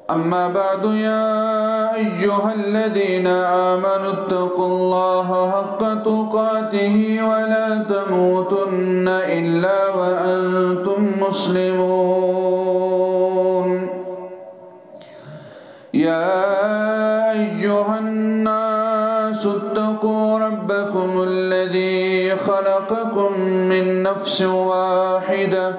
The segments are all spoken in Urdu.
أما بعد يا أيها الذين آمنوا اتقوا الله حق تقاته ولا تموتن إلا وأنتم مسلمون. يا أيها الناس اتقوا ربكم الذي خلقكم من نفس واحدة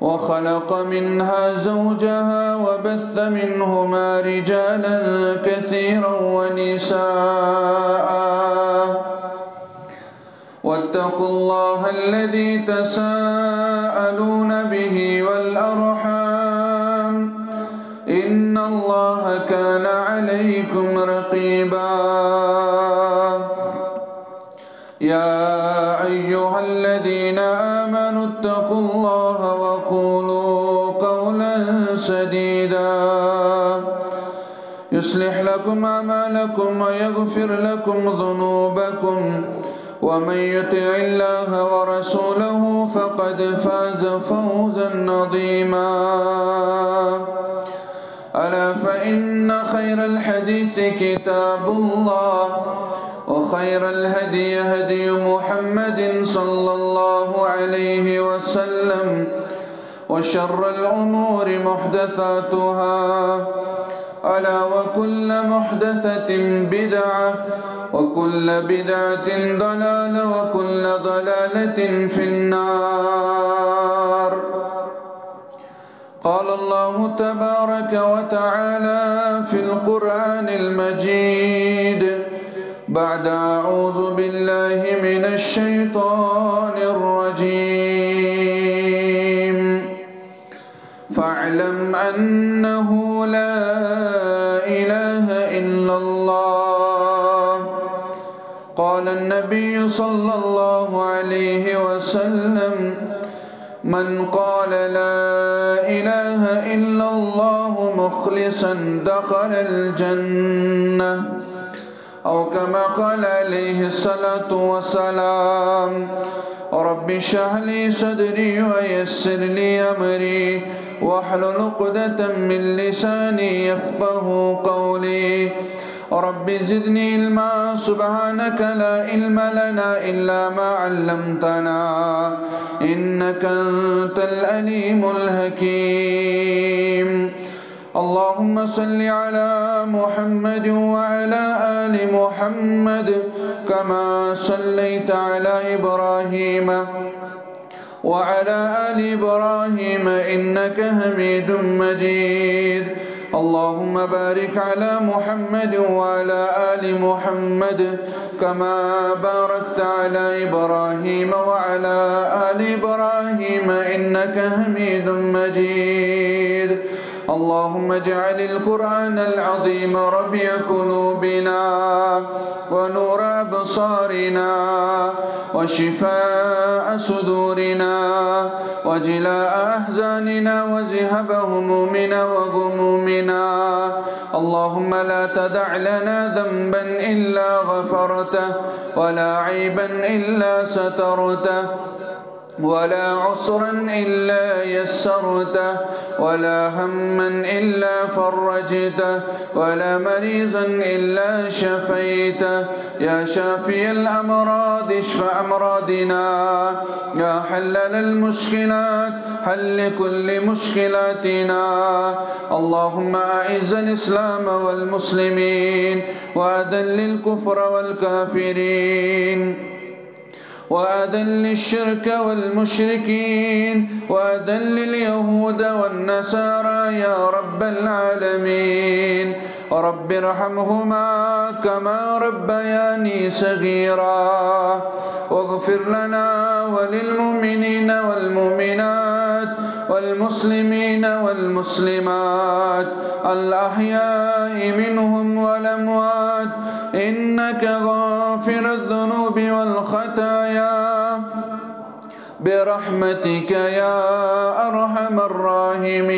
وخلق منها زوجها وبث منهما رجالا كثيرا ونساء واتقوا الله الذي تساءلون به والأرحام إن الله كان عليكم رقيبا. يا أيها الذين آمنوا اتقوا الله وقولوا قولا سديدا يصلح لكم أعمالكم ويغفر لكم ذنوبكم ومن يطع الله ورسوله فقد فاز فوزا عظيما. ألا فإن خير الحديث كتاب الله وخير الهدي هدي محمد صلى الله عليه وسلم وشر الأمور محدثاتها ألا وكل محدثة بدعة وكل بدعة ضلالة وكل ضلالة في النار. قال الله تبارك وتعالى في القرآن المجيد بعد أعوذ بالله من الشيطان الرجيم فاعلم أنه لا إله إلا الله. قال النبي صلى الله عليه وسلم من قال لا إله إلا الله مخلصا دخل الجنة أو كما قال عليه الصلاة والسلام. رب اشرح لي صدري ويسر لي أمري واحلل عقدة من لساني يفقه قولي. رب زدني علما سبحانك لا علم لنا إلا ما علمتنا إنك أنت العليم الحكيم. اللهم صل على محمد وعلى آل محمد كما صليت على إبراهيم وعلى آل إبراهيم إنك حميد مجيد. اللهم بارك على محمد وعلى آل محمد كما باركت على إبراهيم وعلى آل إبراهيم إنك حميد مجيد. اللهم اجعل القرآن العظيم ربيع قلوبنا ونور أبصارنا وشفاء صدورنا وجلاء أحزاننا وذهاب همومنا وغمومنا. اللهم لا تدع لنا ذنبا إلا غفرته ولا عيبا إلا سترته ولا عسرا إلا يسرته ولا هما إلا فرجته ولا مريضا إلا شفيته. يا شافي الأمراض اشف أمراضنا يا حلل المشكلات حل كل مشكلاتنا. اللهم أعز الإسلام والمسلمين وأذل الكفر والكافرين وأذل الشرك والمشركين وأذل اليهود والنصارى يا رب العالمين. رب ارحمهما كما ربياني صغيرا واغفر لنا وللمؤمنين والمؤمنات والمسلمين والمسلمات الأحياء منهم والأموات إنك غافر الذنوب والخطايا برحمتك يا أرحم الراحمين.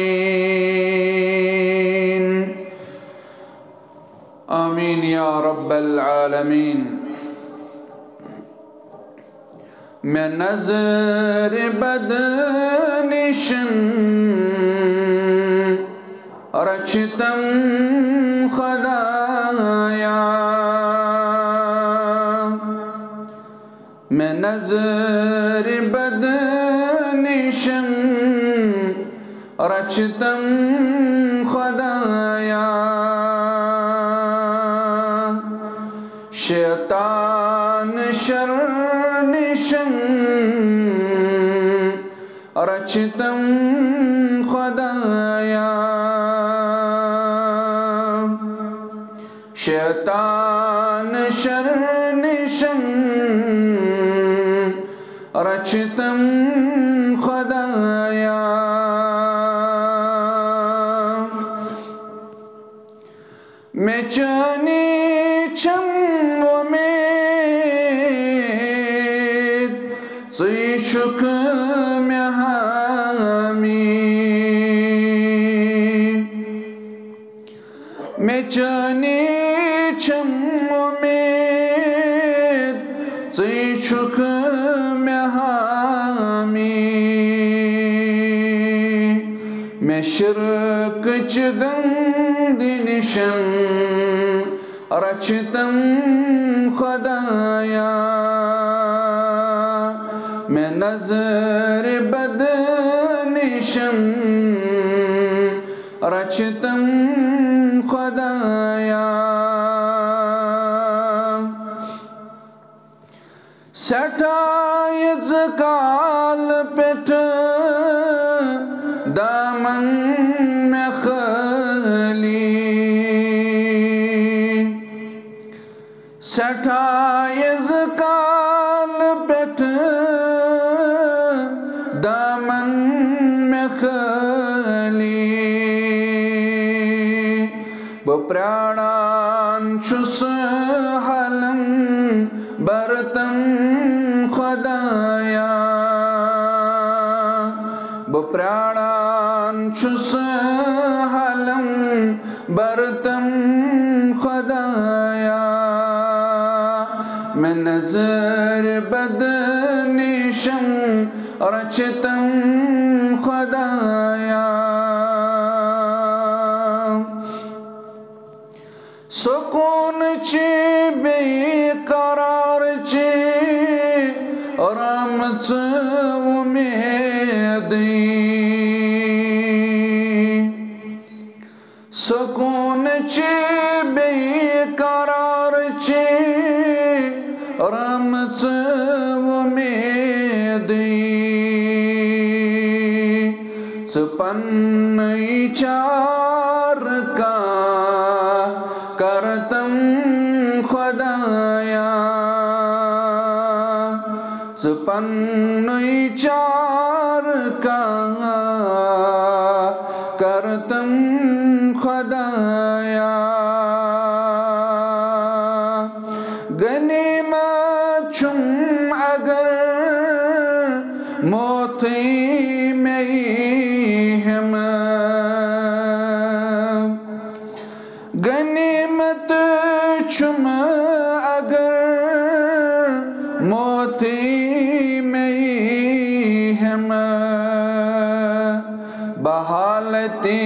آمين يا رب العالمين. من نظر بدنشن رچتم خدایا میں نظر بد نشم رچتم خدایا شیطان شر نشم رچتم خدایا شیطان شر نشم رچتم خدایا میں چانی چم امید ژٕے چھُکھ مےٚ حامی میں چانی چھم امید ژٕے چھُکھ مےٚ حامی میں شرکٕچہِ گنٛدِ نِشن رچتم خدایا میں نظر بد نشم رچتم خدایا سٹھایہِ ژٕ کالہٕ پٮ۪ٹھٕ دامن مےٚ خٲلی سٹھایہِ ژٕ کالہٕ پٮ۪ٹھٕ دامن مےٚ خٲلی بہٕ پرٛاران چھُس حلم برتم خدایا بہٕ پرٛاران چھُس حلم برتم خدایا میں نظر بد نشم رچتم خدایا سکون چی بے قرار چی رحمت امیدی سکون چی بے قرار چی رحمت امیدی ژٕ پننٕے چارکا کرتم خدایا ژٕ پننٕے چارکا کرتم خدایا غنیمت چھُم اگر موتٕے مےٚ یی ہٮ۪مہٕ غنیمت چھُم اگر موتٕے مےٚ یی ہٮ۪مہٕ بحالتی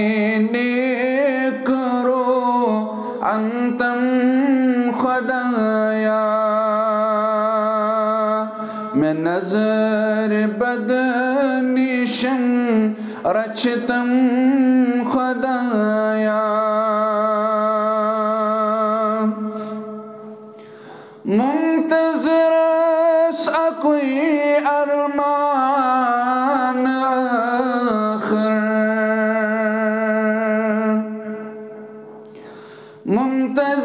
نیک رو انتم خدایا میں نظر بد نشم رچتم خدایا منتظرس اکوئی ارمان آخر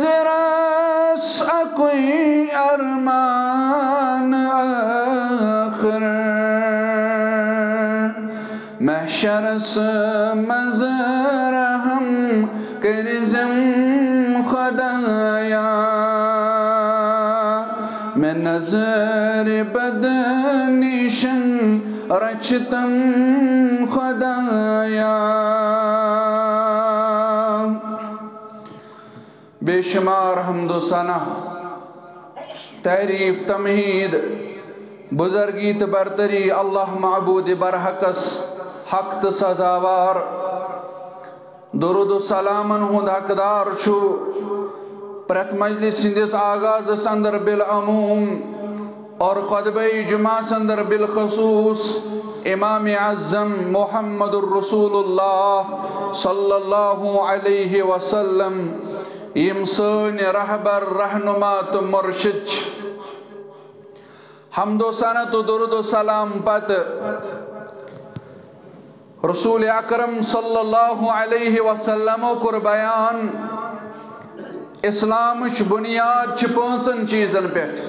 منتظرس اکوئی ارمان آخر محشرس منٛز رحم کٔرزم خدایا میں نظر بد نشن رچتم خدایا بے شمار حمد و ثنا تعریف تمہید بزرگی تو برتری اللہ معبود برحقس حق تو سزاوار درود و سلامن ہند حقدار چھو پرت مجلس سندس آغاز اندر بالعموم اور خطبہ جمعہ اندر بالخصوص امام اعظم محمد الرسول اللہ صلی اللہ علیہ وسلم یم سن رہبر رہنما تو مرشد حمد و ثنا تو درود و سلام پت رسول اکرم صلی اللہ علیہ وسلم کر بیان اسلامچ بنیاد چھ پانچن چیزن پیٹھ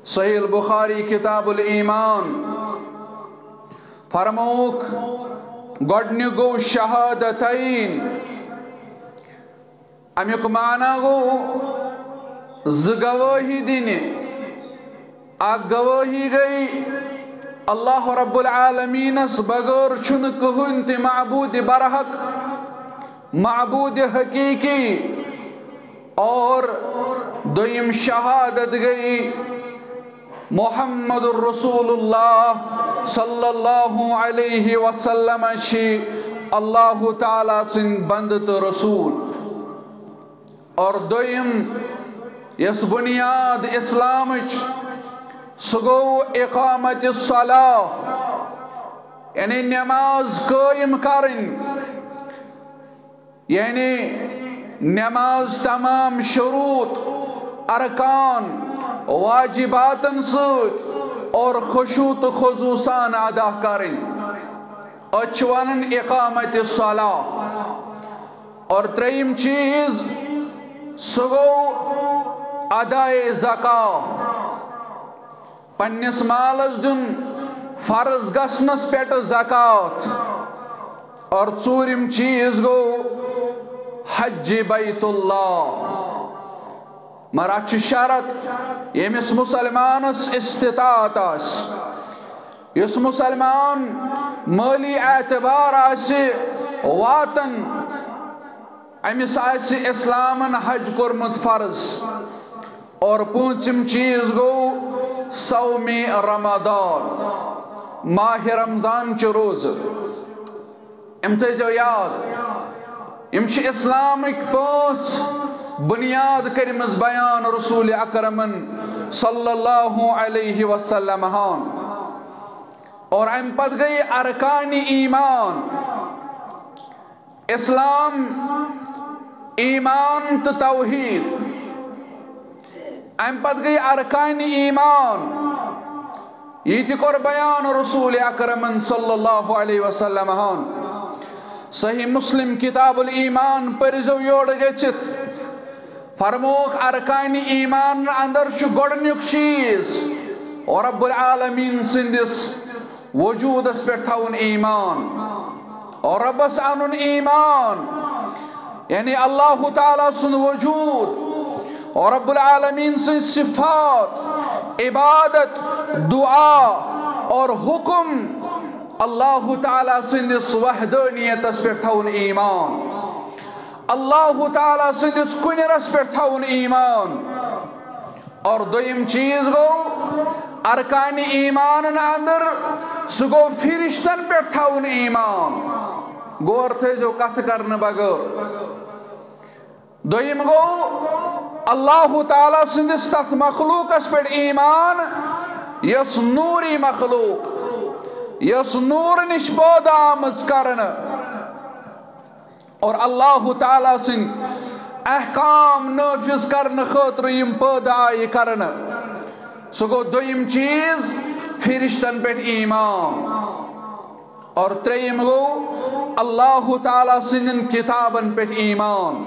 صحیح البخاری کتاب الایمان فرموک گوڑنی گو شہادتین امیک معنی گو زگواہی دینے آگ گواہی گئی اللہ رب العالمین اس بغیر چھن کہنت معبود برحق معبود حقیقی اور دویم شہادت گئی محمد الرسول اللہ صلی اللہ علیہ وسلم چھی اللہ تعالیٰ سن بندت رسول اور دویم یس بنیاد اسلام سگو اقامت الصلاة یعنی نماز قائم کرن یعنی نماز تمام شروط ارکان واجباتن سوت اور خشوع و خضوع سان ادا کرن اچوانن اقامت الصلاة اور تریم چیز سگو ادائے زکاة پنیس مالس دن فرض گسنس پیٹ زکاة اور ژوٗرِم چیز گو حج بیت اللہ مگر اچھ شرط یمس مسلمانس استطاعت آس یس مسلمان مالی اعتبار آسی واتن امس آسی اسلامن حج کرمت فرض اور پونچم چیز گو صوم رمضان ماہ رمضان چھ روز امتہ جو یاد امچ اسلامک پانچ بنیاد کرمز بیان رسول اکرمن صلی اللہ علیہ وسلم ہان اور ام پت گئی ارکان ایمان اسلام ایمان تو توحید ام پت گئی ارکان ایمان یہ تہ کور بیان رسول اکرمن صلی اللہ علیہ وسلم ہان صحیح مسلم کتاب الایمان پرزو یوڑ گچت فرموک ارکان ایمان اندر چھ گوڑنیک چیز اور رب العالمین سندس وجود اس پر تھاون ایمان اور رب اس انن ایمان یعنی اللہ تعالیٰ سن وجود اور رب العالمین سن صفات عبادت دعا اور حکم اللہ تعالیٰ سندس وحدانیت اس پر تھاون ایمان اللہ تعالیٰ سندس کنرس پر تھاون ایمان اور دویم چیز گو ارکان ایمان اندر سگو فرشتن پر تھاون ایمان گور تھے جو کت کرن بغیر دویم گو اللہ تعالیٰ سندس تحت مخلوق اس پر ایمان یس نوری مخلوق یس نور نش پود آمز کرن اور اللہ تعالیٰ سن احکام نافذ کرن خاطر یم پود آئی کرن سگو دویم چیز فرشتن پر ایمان اور تریم گو اللہ تعالیٰ سن کتابن پر ایمان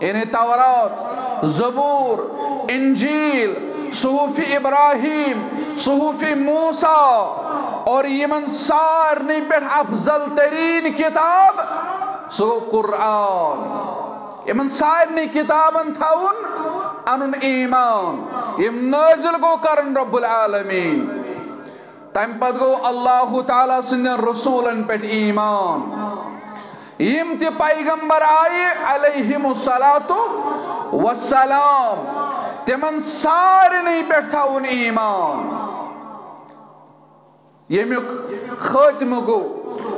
یعنی تورات زبور انجیل صحف ابراہیم صحف موسیٰ اور یمن سارنی پر افضل ترین کتاب سو قرآن یمن سارنی کتابن تھاون انن ایمان یم نازل گو کرن رب العالمین تم پت گو اللہ تعالیٰ سندن رسولن پر ایمان یم تی پیغمبر آئی علیہم الصلاة والسلام تمن سارنی پر تھاون ایمان یمیک خاتم گو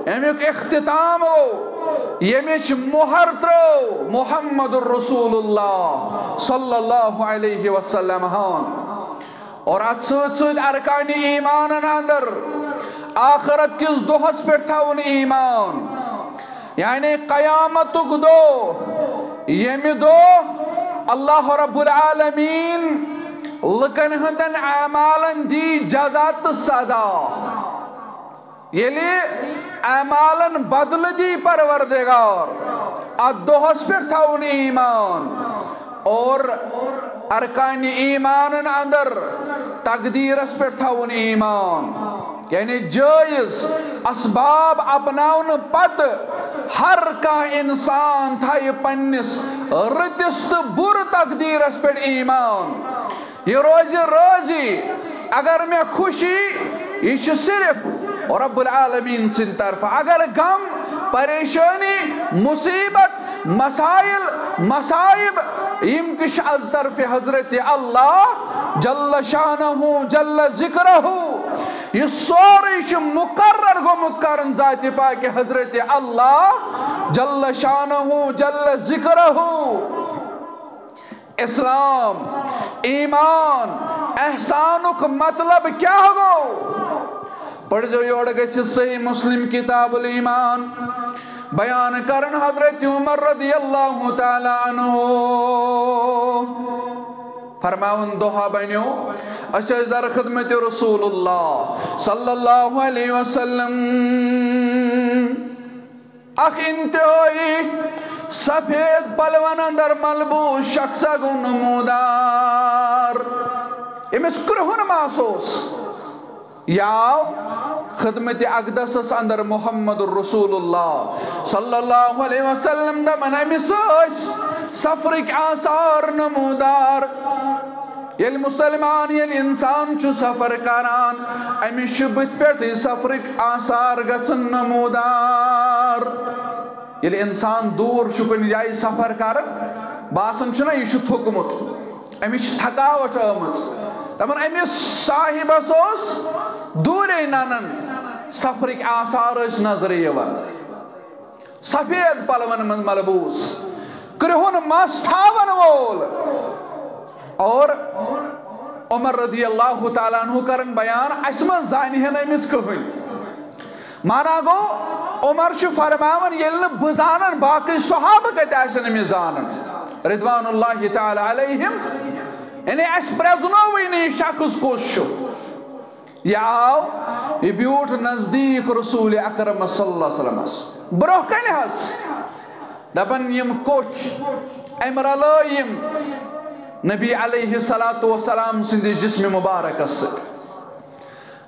یمیک اختتام گو یمچ مہر ترو محمد الرسول اللہ صلی اللہ علیہ وسلم اور ات ست ارکان ایمان اندر آخرت کس دہس پہ تھون ایمان یعنی قیامتک دو یمی دو اللہ رب العالمین لکن ہندن اعمالن دی جزا تو سزا یلی اعمالن بدل دی پروردگار ات دہس پہ تھون ایمان اور ارکان ایمان اندر تقدیرس پہ تھون ایمان یعنی جائز اسباب اپناؤن پت ہر کا انسان تھائی پنس رتس تو بر تقدیرس پہ ایمان یہ روزی اگر میں خوشی یہ صرف رب العالمین سن طرف اگر غم پریشانی مصیبت مسائل مصائب امتش از طرف حضرت اللہ جل شانہ جل ذکرہ یہ سوری مقرر گومت کرن ذات پاک حضرت اللہ جل شانہ جل ذکرہ اسلام ایمان احسانک مطلب کیا ہو پڑھ جو یوڑ گئے صحیح مسلم کتاب الایمان بیان کرن حضرت عمر رضی اللہ تعالی عنہ فرماون دعا بنیو اشج در خدمت رسول اللہ صلی اللہ علیہ وسلم اخ انتہائی سفید پلون اندر ملبوس شخص گو نمودار امس کرہن محسوس یاو خدمت اقدس اندر محمد الرسول اللہ صلی اللہ علیہ وسلم دمن امس سفرک آثار نمودار یل مسلمان یل انسان چو سفر کران امس بت پہ سفرک آثار گژھن نمودار یل انسان دور کن جائے سفر کران باسان چھنا یہ تھوکمت امس تھکاوٹ آمت دپان امس صاحبس دورے نانن سفرک آثار نظر یوان سفید پلون من ملبوس کرہن مس تھاون وول اور عمر رضی اللہ تعالیٰ عنہ کرن بیان اس من زانی ہے امس کہن مانا گو عمر چھ فرماون یل بزانن باقی صحابہ کتہ آسن امس زانن رضوان اللہ تعالی علیہم یعنی اس پرزنوی نہیں شخص کس یہ آو یہ بیوٹ نزدیک رسول اکرم صلی اللہ علیہ وسلم برو کن حس دپن یم کوٹ امرالائیم نبی علیہ السلام سندی جسم مبارک ست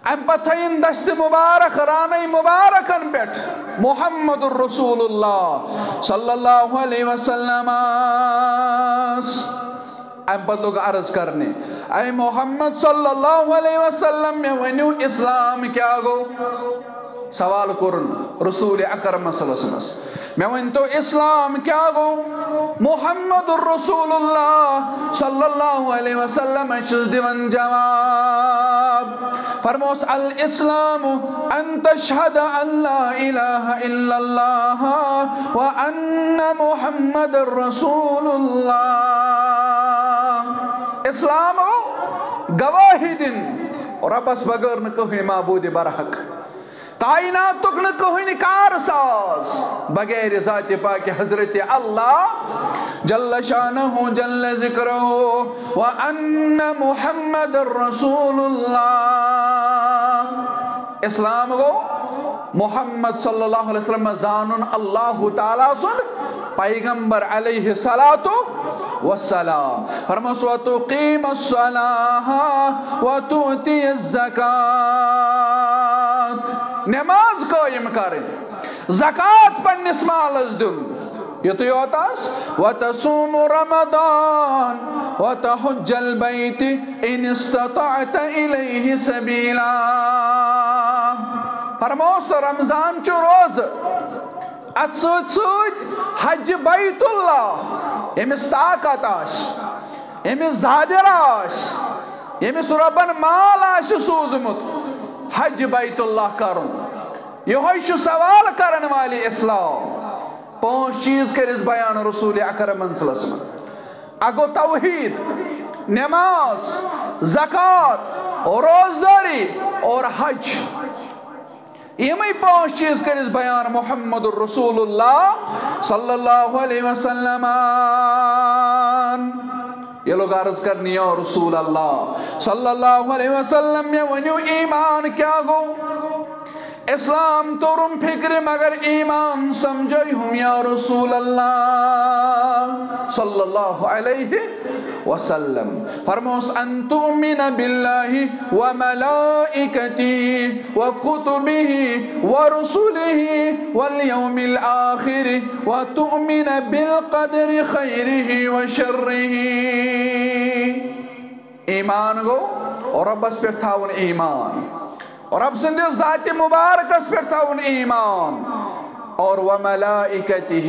ام پتھین دست مبارک رانی مبارکن پیٹ محمد الرسول اللہ صلی اللہ علیہ وسلم ام پت لوگ عرض کرنے اے محمد صلی اللہ علیہ وسلم میں ونیو اسلام کیا گو سوال کرن رسول اکرم صلی اللہ علیہ وسلم میں ون تو اسلام کیا گو محمد الرسول اللہ صلی اللہ علیہ وسلم چیز دیون جواب فرموس الاسلام ان تشہد ان لا الہ الا اللہ وان محمد الرسول اللہ اسلام گواہی دن ربس بغیر نہ کہیں معبود برحق کائنات تک نہ کہیں کار ساز بغیر ذات پاک حضرت اللہ جل شانہ جل ذکرہ وان محمد الرسول اللہ اسلام گو محمد صلی اللہ علیہ وسلم زانن اللہ تعالیٰ سن پیغمبر علیہ الصلاة والسلام فرمس وَتُقِيمَ الصَّلَاةَ وَتُؤْتِيَ الزَّكَاةَ نماز قائم کریں زکاة پنس مالس دن یہ تو یوتاس وَتَصُومُ رَمَضَان وَتَحُجَّ الْبَيْتِ إِنِ اسْتَطَعْتَ إِلَيْهِ سَبِيلًا فرموس رمضان چو روز ات سوت حج بیت اللہ امس طاقت آش امس زادر آش امس ربن مال آش سوزمت حج بیت اللہ کرن یہ ہوئی سوال کرن والی اسلام پانچ چیز کرس بیان رسول اکرم صلی اللہ علیہ وسلم. اگو توحید، نماز، زکات، روزداری اور حج. یمے پانچ چیز کرس بیان محمد الرسول اللہ صلی اللہ علیہ وسلم. یہ لوگ عرض کرنی یا رسول اللہ صلی اللہ علیہ وسلم یہ ونیو ایمان کیا گو؟ اسلام تورم فکر مگر ایمان سمجھائی ہم یا رسول اللہ صلی اللہ علیہ وسلم. فرموس ان تؤمن باللہ وملائکتہ وکتبہ ورسلہ والیوم الآخر وتؤمن بالقدر خیرہ وشرہ. ایمان گو اور رب اس پر تھاون ایمان اور رب سندھ ذات مبارک اس پر تھاون ایمان اور وملائکتہ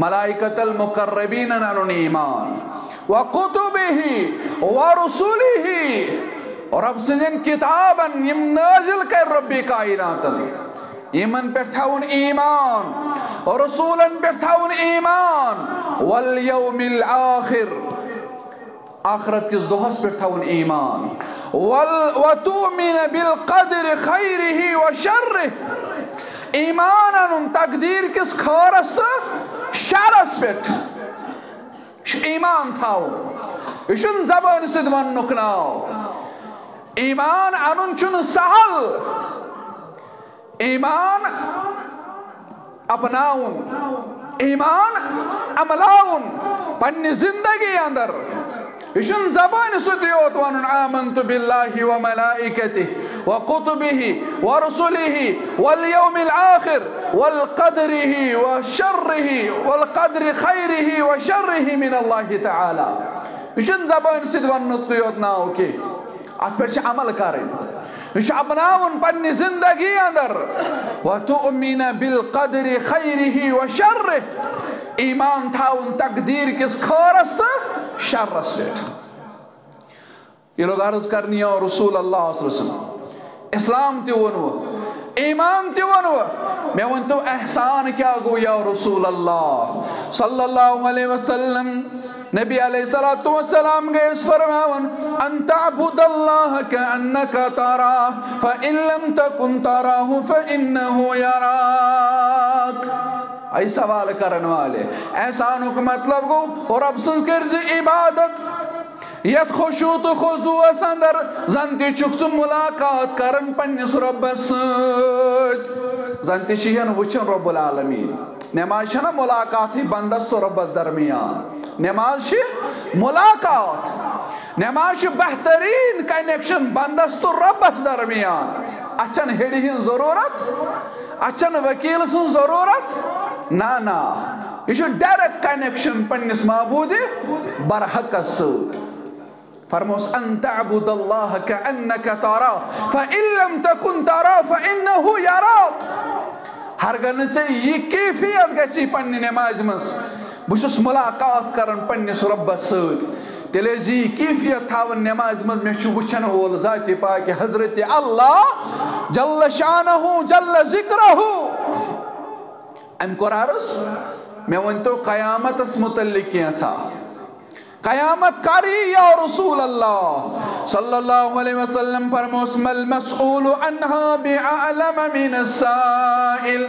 ملائکت المقربین نانون ایمان وکتبہ ورسلہ اور رب سندھ کتابن یم نازل کر ربی کائناتن یمن پر تھاون ایمان اور رسولن پر تھاون ایمان والیوم الآخر آخرت کس دوہس پر تھاون ایمان وَتُؤْمِنَ بِالْقَدْرِ خَيْرِهِ وَشَرِّهِ ایمان انن تقدیر کس خورست شرس پٹ ایمان تھاو اشن زبان سدوان نکناو. ایمان انن چن سہل ایمان اپناون ایمان عملاون پنی زندگی اندر اشن زبان سدیوت وانن آمنت باللہ وملائکتہ وکتبہ ورسلہ والیوم الآخر والقدرہ وشرہ والقدر خیرہ وشرہ من اللہ تعالی. اشن زبان سدوان نتقیوت ناو کی ات پر چھ عمل کریں اش اپناون پنی زندگی اندر وتؤمن بالقدر خیرہ وشرہ ایمان تھاون تقدیر کس خورست شرس پیٹ. یہ لوگ عرض کرنی ہے رسول اللہ صلی اللہ علیہ وسلم اسلام تی ونو ایمان تی ونو میں ونتو احسان کیا گو یا رسول اللہ صلی اللہ علیہ وسلم. نبی علیہ السلام گئے اس فرماون ان تعبد اللہ کأنکا تراہ فإن لم تکن تراہ فإنہو یراک. ای سوال کرن والے احسانوں کا مطلب گو اور اب سنس کرز عبادت یت خشوت خضوع اندر زنتی چکس ملاقات کرن پنس رب سید زنتی شیئن وچن رب العالمین. نماز چھنا ملاقات ہی بندست و ربس درمیان نماز چھ ملاقات نماز چھ بہترین کنیکشن بندست و ربس درمیان. اچھن ہیڑی ہن ضرورت اچھن وکیل سن ضرورت نا یہ چھو ڈائریکٹ کنیکشن پنس معبود برحق سید. فرموس ان تعبد اللہ کأنک ترا فإن لم تکن ترا فإنہو یراک. ہرگن سے یہ کیفیت گچی پنی نماز مز بشس ملاقات کرن پنس رب سید تیلے زی کیفیت تھاون نماز مز میں چھو وچھن وول ذات پاک حضرت اللہ جل شانہ جل ذکرہ. ام قرارس میں ونتو قیامت اس متعلق کیا تھا قیامت کاری یا رسول اللہ صلی اللہ علیہ وسلم فرموس مل مسئول عنہا بعلم من السائل.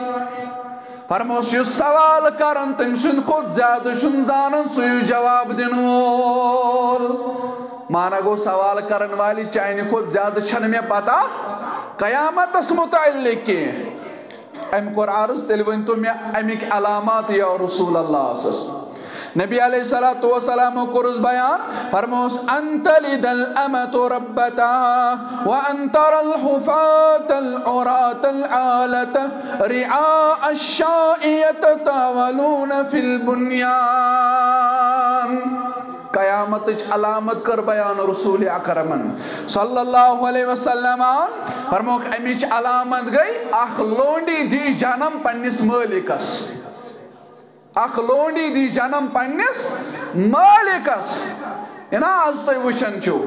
فرموس یو سوال کرن تم سن خود زیادہ شن زانن سوی جواب دن وول. مانا گو سوال کرن والی چاہنی خود زیادہ چھن میں پتا قیامت اس متعلق کی. ام قرآرز تلوین تو میں امک علامات یا رسول اللہ صلی اللہ علیہ وسلم. نبی علیہ السلام قرص بیان فرموس انت لد الامت ربتا وانتر الحفات العرات العالت رعاء الشائیت تاولون فی البنیان. قیامت علامت کر بیان رسول اکرمن صلی اللہ علیہ وسلم فرموک امیچ علامت گئی اخ لونڈی دی جنم پنس مالکس اخ لونڈی دی جنم پنس مالکس. ینا آز تو وچھن چھو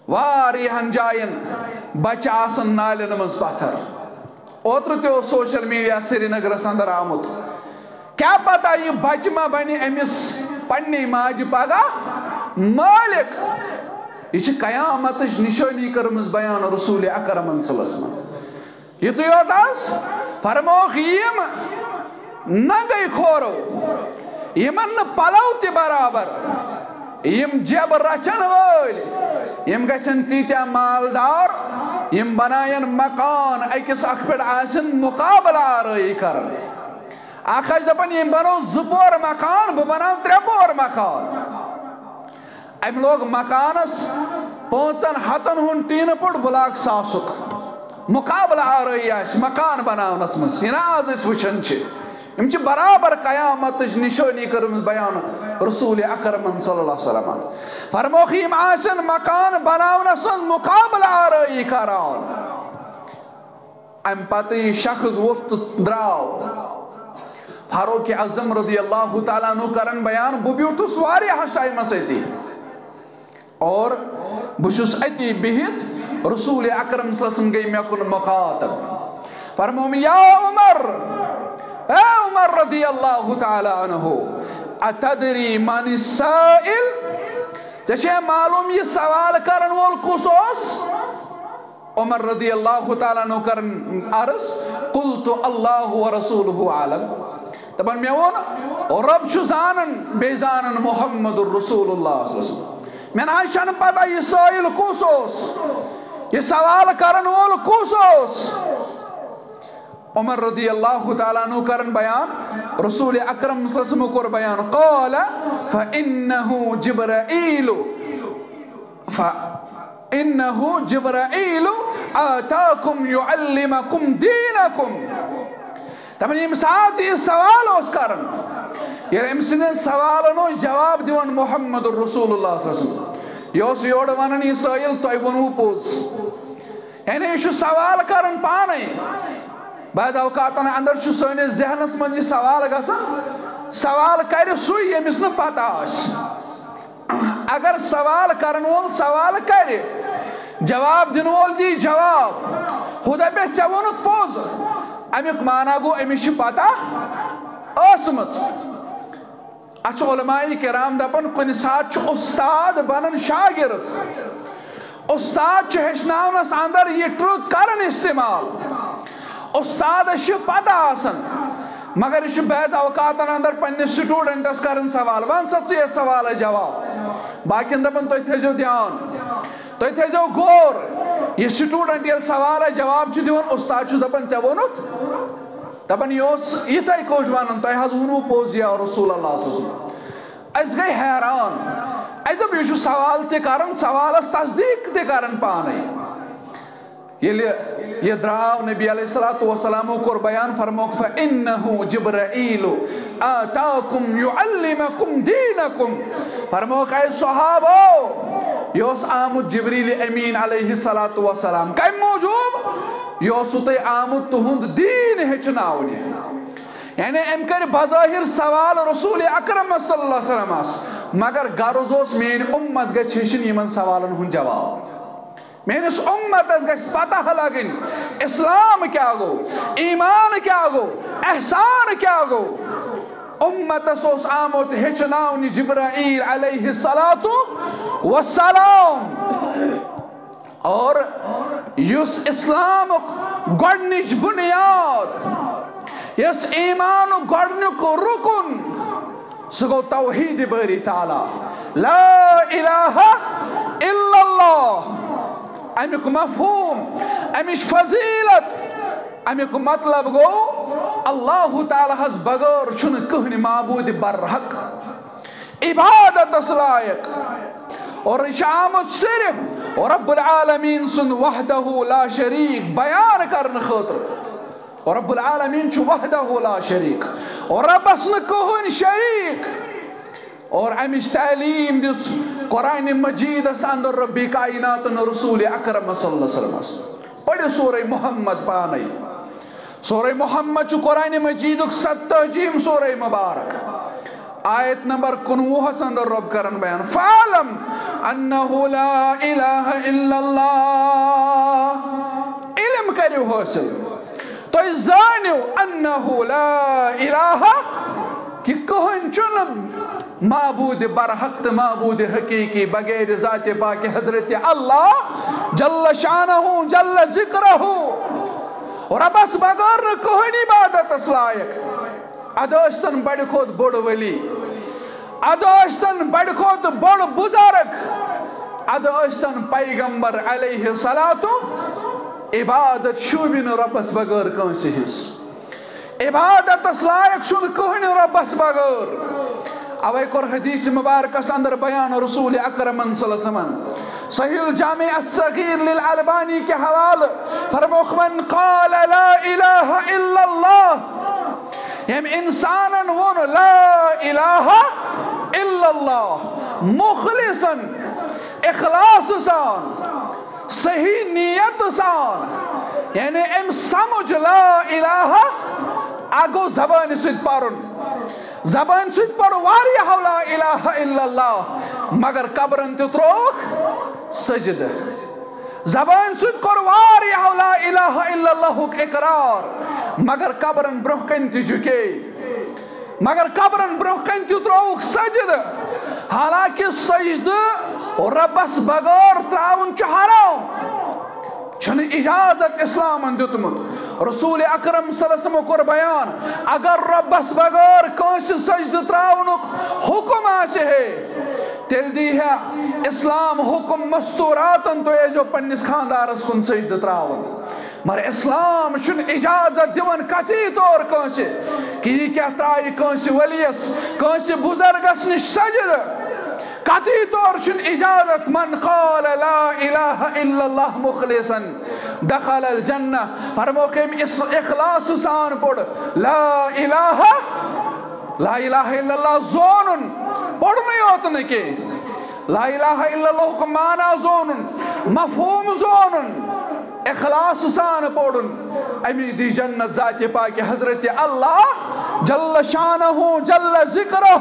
واریہن جائن بچہ آسن نالن مز پتھر اوتر تیو سوشل میڈیا سری نگر اندر آمت کیا پتہ یہ بچہ ما بنی امس پننی ماجہ پگہ مالک. یہ قیامت نشانی کرمز بیان رسول اکرم صلی اللہ علیہ وسلم. یہ یوت آس فرموک یم نگئی کھورو یمن پلو تی برابر یم جب رچن ول یم گچن تیتیا مالدار یم بنائن مکان اکس اخ پہ آسن مقابلہ آرائی کرن. اخ دپن یم بنو زپور مکان بہ بناو 3 پور مکان. ام لوگ مکانس 5 ہتن ہن ٹین پٹ بلاک 1000 مقابلہ آرائی آس مکان بناونس مز. یہ آز اس وچن یم برابر قیامت نشانی کرم بیان رسول اکرم صلی اللہ علیہ وسلم. فرموک یم آسن مکان بناونس مقابلہ آرائی کران. ام پتہ یہ شخص وقت دراو فاروق اعظم رضی اللہ تعالیٰ عنہ کرن بیان بہ بیوٹھس واریاہس ٹائمس اتی اور بشس اتی بہت رسول اکرم صلی اللہ علیہ وسلم گئی مے کن مخاطب. فرموم یا عمر اے عمر رضی اللہ تعالیٰ عنہ اتدری من السائل ژے معلوم یہ سوال کرن وول کس اوس. عمر رضی اللہ تعالیٰ عنہ کرن عرض قلت اللہ ورسولہ عالم. دپن مے وون رب چھ زانن بے زانن محمد الرسول اللہ صلی اللہ علیہ وسلم. میں نے پتہ یہ سائل کس اوس یہ سوال کرن وول کس اوس. عمر رضی اللہ تعالیٰ عنہ کرن بیان رسول اکرم صلی اللہ علیہ وسلم کور بیان قال فإنه جبرائیل آتاکم یعلمکم دینکم. دپن یم ساتھ یہ سوال اوس کرن یہ ام سندن سوالن اوس جواب دیون محمد الرسول اللہ صلی اللہ علیہ وسلم. یہ اوس یور ونن یہ سائل تۄہہِ ووٚنوُ پوٚز. یعنی یہ چھُ سوال کرن پانے. بعض اوقاتن اندر چھُ سٲنِس ذہنس منٛز یہِ سوال گژھان سوال کرِ سُے ییٚمِس نہٕ پتہ آسہِ. اگر سوال کرن وول سوال کرِ جواب دِنہٕ وول دی جواب ہُہ دپٮ۪س ژےٚ ووٚنُتھ پوٚز امیُک معنی گوٚو أمِس چھِ پتہ ٲسمٕژ. اتھ چھُ علماء کرام دپان کُنہِ ساتہٕ چھُ اُستاد بنان شاگرد. اُستاد چھُ ہیٚچھناونس اندر یہِ ٹرک کران استعمال. استادس چھِ پتہ آسان مگر یہ بعض اوقاتن اندر پننس سٹوڈنٹس کرن سوال ون سا ژٕ یتھ سوال جواب باقین دپان تُہۍ تھٲیزیو دھیان تُہۍ تھٲیزیو غور. یہ سٹوڈنٹ ییٚلہِ سوال جواب چھُ دِوان استاد چھُس دپان ژےٚ ووٚنُتھ دپان یہ اوس یِتھَے کٲٹھۍ ونان تۄہہِ حظ ووٚنوُ پوٚز یا رسول اللہ صلی اللہ علیہ وسلم. أسۍ گٔے حیران اَسہِ دوٚپ یہِ چھُ سوال تہِ کران سوالس تصدیٖق تہِ کران پانے. ییٚلہِ یہ دراو نبی علیہ الصلوۃ والسلام کور بیان فرموک فإنه جبرائیل آتاکم یعلمکم دینکم. فرموک اے صحابو یہ اوس آمُت جبریل امین علیہ الصلوۃ والسلام کمہِ موجوٗب یہ اوسوُ تۄہہِ آمُت تُہُنٛد دیٖن ہیٚچھناونہِ. یعنی ام کر بظاہر سوال رسول اکرم صلی اللہ علیہ وسلم مگر غرض اوس میٲنۍ اُمت گژھِ ہیٚچھِنۍ یِمن سوالن ہُنٛد جواب. میانس امتس گژھِ پتہ لگن اسلام کیا گو ایمان کیا گو احسان کیا گو. امتس اوس آمُت ہیٚچھناونہِ جبرائیل علیہ الصلوۃ والسلام. اور یُس اسلامُک گۄڈنِچ بُنیاد یُس ایمانُک گۄڈنیُک رُکُن سُہ گوٚو توحیٖد باری تعالیٰ لا الہ الا اللہ. امیُک مفہوم امِچ فضیلت امیُک مطلب گوٚو اللہ تعالیٰ ہس بغٲر چھُنہٕ کٕہٕنۍ معبوٗد برحق عبادتس لایق. اور یہ چھُ آمُت صرف رب العالمین سُنٛد وحدہ لا شریٖک بیان کرنہٕ خٲطرٕ. اور رب العالمین چھُ وحدہ لا شریٖک اور ربس نہٕ کٕہٕنۍ شریٖک. اور امچ تعلیم دس قرآن مجیدس اندر ربی کائنات رسول اکرم صلی اللہ علیہ وسلم. پڑھو سورہ محمد پانے. سورہ محمد چھُ قرآن مجیدُک 87 سورہ مبارک آیت نمبر 19 اندر رب کرن بیان فعلم انہ لا الہ الا اللہ. علم کریو حاصل تُہۍ زٲنِو انہ لا الہ معبود برحق تو معبود حقیقی بغیر ذات پاک حضرت اللہ جل شانہ جل ذکرہ ربس بغیر کہنی عبادت اس لائق اداشتن بڑ کھوت بڑ ولی اداشتن بڑ کھوت بڑ بزرگ اداشتن پیغمبر علیہ الصلاۃ عبادت شوبن ربس بغیر کنسی ہنس عبادت اس لائق شن کہنی ربس بغیر اوے کور حدیث مبارکس اندر بیان رسول اکرم صلی اللہ علیہ وسلم صحیح الجامع الصغیر للعلبانی کے حوالہ فرموخ من قال لا الہ الا اللہ یم انسانا ون لا الہ الا اللہ مخلصا اخلاص سان صحیح نیت سان یعنی ام سمجھ لا الہ آگو زبان سید پارن زبان سید پڑھ واریہ لا الہ الا اللہ مگر قبرن تتروک سجد زبان سید کر واریہ لا الہ الا اللہ اقرار مگر قبرن برہکن تجھکے مگر قبرن برہکن تتروک سجد حالانکہ سجد ربس بغیر تراون چھ حرام چھن اجازت اسلام دیتمت رسول اکرم صلی اللہ علیہ وسلم کور بیان اگر ربس بغیر کانس سجد تراونک حکم آسے ہے تیل دی ہے اسلام حکم مستوراتن تو یہ جو پنس خاندارس کن سجد تراون مر اسلام چھن اجازت دیون کتی طور کانس کہ یہ کیا ترائی کانس ولیس کانس بزرگس نش سجد قطعی طور چھن اجازت من قال لا الہ الا اللہ مخلصا دخل الجنہ فرموکیم اخلاص سان پڑھ لا الہ الا اللہ زونن پڑھ نہیں ہوتنے کے لا الہ الا اللہ کو معنی زونن مفہوم زونن اخلاص سان پڑھن امی دی جنت ذات پاک حضرت اللہ جل شانہ جل ذکرہ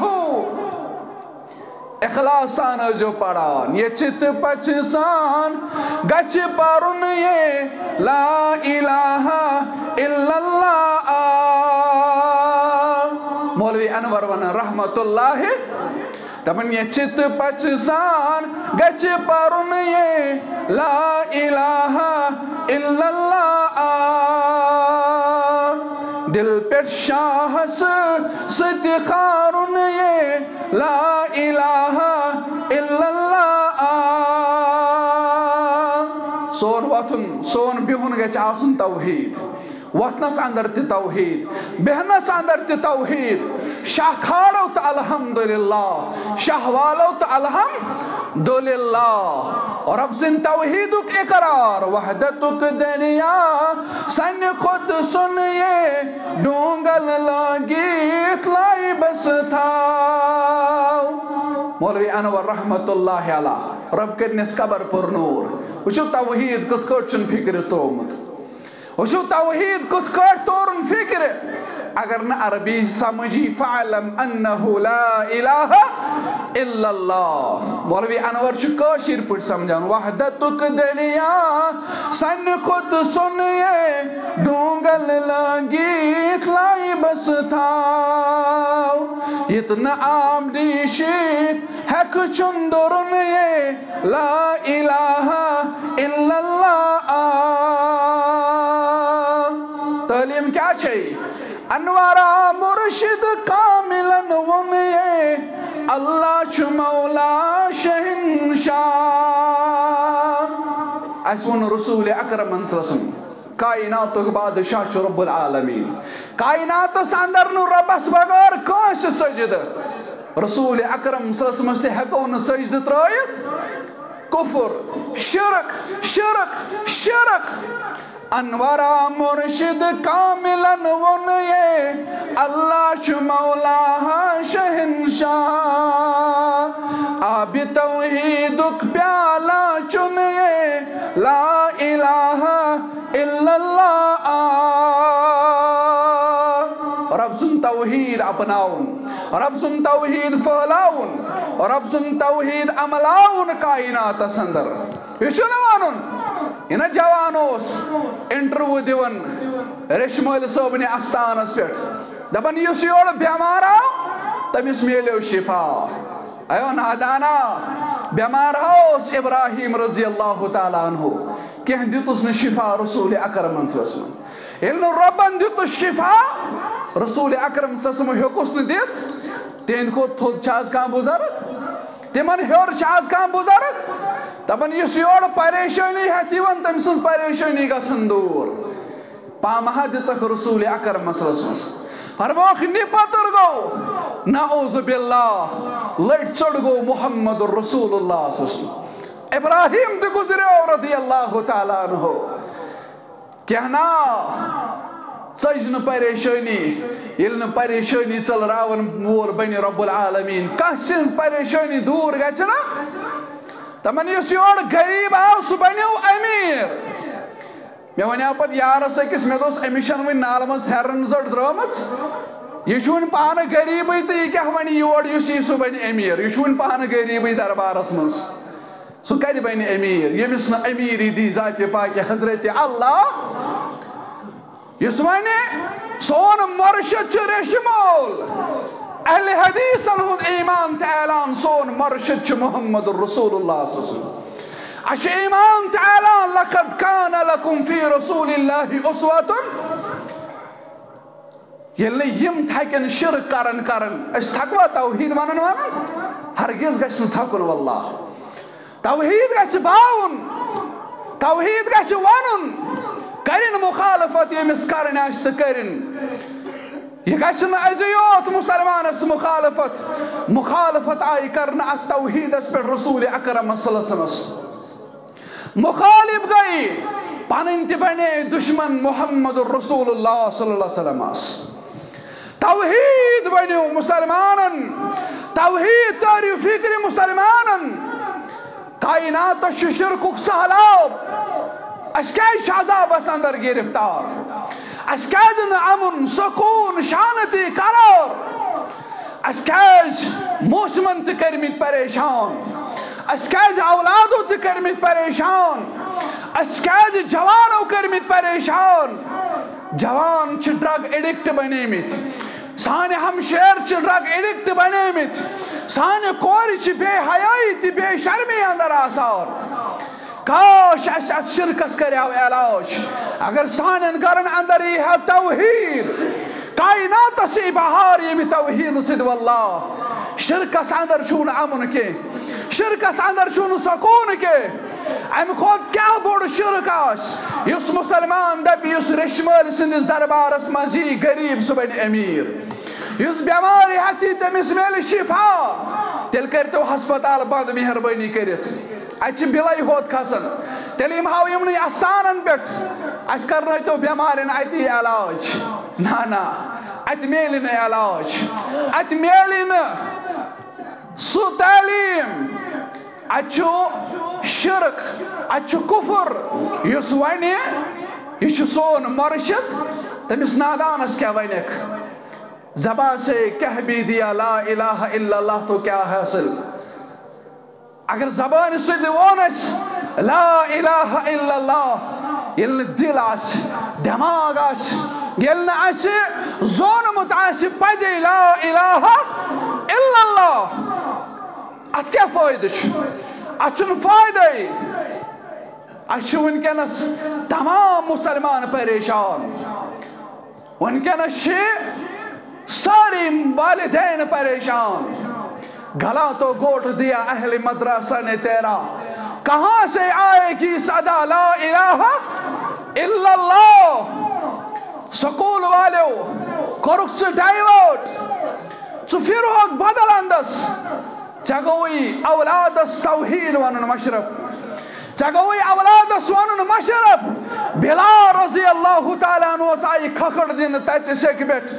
اخلاصان جو پڑھان یہ چت پچ سان گچ پارن یہ لا الہ الا اللہ مولوی انور ون رحمت اللہ دپن یہ چت پچ سان گچ پارن یہ لا الہ الا اللہ دل پیٹ شاہ ستی خارن یہ لا الہ الا اللہ سون وطن سون بہن گچ آسن توحید وطنس اندر تی توحید بہنس اندر تی توحید شاہ کھاڑو تا الحمدللہ شاہ والو تا الحمدللہ اور اب سن توحیدک اقرار وحدتک دنیا سن خود سنیے ڈونگل لاگیت لائی بس تھاو مولوی انور رحمت اللہ علیہ رب کرنس قبر پر نور وچو توحید کت کٹچن فکر تومت وشو توحید کت کٹ تورن فکر اگر نہ عربی سمجھی فعلم انہو لا الہ الا اللہ مولوی انور چھ کاشر پٹ سمجھان وحدتک دنیا سن خود سنیے ڈونگل لاگیت لائی بس تھاو اتنا آمدی شیت حق چندرن یہ لا الہ الا اللہ تعلیم کیا چاہیے انوارا مرشد کاملن ونیے اللہ چھ مولا شہنشاہ ایسون رسول اکرم صلی اللہ علیہ وسلم کائنات بادشاہ چھ رب العالمین کائنات ساندر نو ربس بغیر کانس سجد رسول اکرم صلی اللہ علیہ وسلم سے حقون سجد ترائیت کفر شرک شرک شرک انورا مرشد کاملن ونیے اللہ چھ مولا شہنشاہ آب توحیدک پیالا چنیے لا الہ الا اللہ رب سن توحید اپناؤن رب سن توحید پھیلاؤن رب سن توحید عملاؤن کائنات سندر یہ چھو نوانن یہ جوانوس interview Devan ریشمول صوبنی استانس pet دپن yes your بیمار آو تمس میلیو شفا ایو نادانا بیمار ہوس ابراہیم رضی اللہ تعالیٰ عنہ کہیں دیتس نا شفا رسول اکرم صلی اللہ علیہ وسلم یل ربن دیتس شفا رسول اکرم صلی اللہ علیہ وسلم ہیوکس نا دت تہند کو تھوٚد چھا آز کانٛہہ بزرگ تمن ہیور چھا آز کانٛہہ بزرگ دپان یس یور پریشانی ہیتھ یوان تم سن پریشانی گژھن دور پامہا دژکھ رسول اکرم صلی اللہ علیہ وسلم فرموکھ نپتر گو نعوذ باللہ لٹ چڑ گو محمد رسول اللہ صلی اللہ علیہ وسلم ابراہیم تہ گزریو رضی اللہ تعالیٰ عنہ کہنا ژج نہ پریشانی یل نہ پریشانی ژلراون وول بنی رب العالمین کانٛہہ سٕنٛز پریشانی دور گژھِ نا دپان یُس یور غریب آو سُہ بنیو امیر مےٚ ونیو پتہٕ یارس أکِس مےٚ دوٚپُس أمِس چھنہٕ وٕنہِ نالہٕ منٛز پھیرن زٔٹ درٛٲمٕژ یہ چھُ وٕنہِ پانہٕ غریٖبٕے تہٕ یہِ کیٛاہ وَنہِ یور یُس یی سُہ بنہِ أمیٖر یہِ چھُ وٕنہِ پانہٕ غریٖبٕے دربارس منٛز سُہ کتہِ بنہِ أمیٖر ییٚمِس نہٕ أمیٖری دی ذاتِ پاکہِ حضرت اللہ یُس وَنہِ سون مرشد چھُ ریشہِ مول اہل حدیثن ہُنٛد ایمان تہٕ اعلان سون مرشد چھُ محمد رسول اللہ صلی اللہ علیہ وسلم اچھا ایمان تہٕ اعلان لقد کان لکم فی رسول اللہ اسوۃ ییٚلہِ نہٕ یِم تھکن شرک کرن أسۍ تھکوا توحید ونن ہرگز گژھِ نہٕ تھکُن واللہ توحید گژھِ باوُن توحید گژھِ ونُن کرن مخالفت ییٚمِس کرٕنۍ آسہِ تہٕ کرن یہ گژھِ نہٕ أزی یوت مسلمانس مخالفت آیہِ کرنہٕ اتھ توحیدس پٮ۪ٹھ رسول اکرم صلی اللہ علیہ وسلم مخالف گئی پنن تہ بنے دشمن محمد رسول اللہ صلی اللہ علیہ وسلم توحید بنیو مسلمانن توحید تاریو فکر مسلمانن کائنات شرکک سہلاب اس کیٛازِ عذابس اندر گرفتار اس کیٛازِ نہٕ امن سکون شانتی قرار اس کیٛازِ موسمن تہ کٔرمٕتۍ پریشان اس کیٛازِ اولادو تہ کٔرمٕتۍ پریشان اس کیٛازِ جوانو کٔرمٕتۍ پریشان جوان چھِ ڈرگ ایڈکٹ بنیمٕتۍ سانہِ ہمشیر چھِ ڈرگ ایڈکٹ بنیمٕتۍ سانہِ کورِ چھِ بے حیٲیی تہ بے شرمی اندر آسان کاش اس ات شرکس کریو علاج اگر سانن گرن اندر یہ ہے توحید کائنات سے بہار یہ توحید سد واللہ شرکس اندر چھون امن کے شرکس اندر چھون سکون کے ام خود کیا بوڑ شرک آس یس مسلمان دپی یس ریشمل سندس دربارس مزی غریب سہ بن امیر یس بیماری ہتی تمس میل شفا تیل کرتو ہسپتال بند مہربانی کرت اتھ بلائی ہوت کھسن تیل ہاو یمن استانن پہ اس کرنو بیمارن اتی علاج نا ات میل نہ علاج ات میل نہ سو تعلیم اتھ شرک اتھ کفر یس ون یہ سون مرشد تمس نادانس کیا ونک زبان سے کہہ بھی دیا لا الہ الا اللہ تو کیا حاصل اگر زبان سد وونس لا الہ الا اللہ یل دل آس دماغ آس یل آس زونمت آس پجے لا الہ الا اللہ ات کیا فائدہ ات فائدہ اس ونکس تمام مسلمان پریشان ونکس ساری والدین پریشان گلا تو گوٹ دیا اہل مدرسہ نے تیرا کہاں سے آئے گی صدا لا الہ الا اللہ سکول والو کرک چھ ڈائیورٹ چھ فرہوک بدل اندس چگوئی اولادس توحید ونن مشرف چگوئی اولادس ونن مشرف بلال رضی اللہ تعالیٰ عنہ آئی کھکڑ دن تچ سیک بیٹھ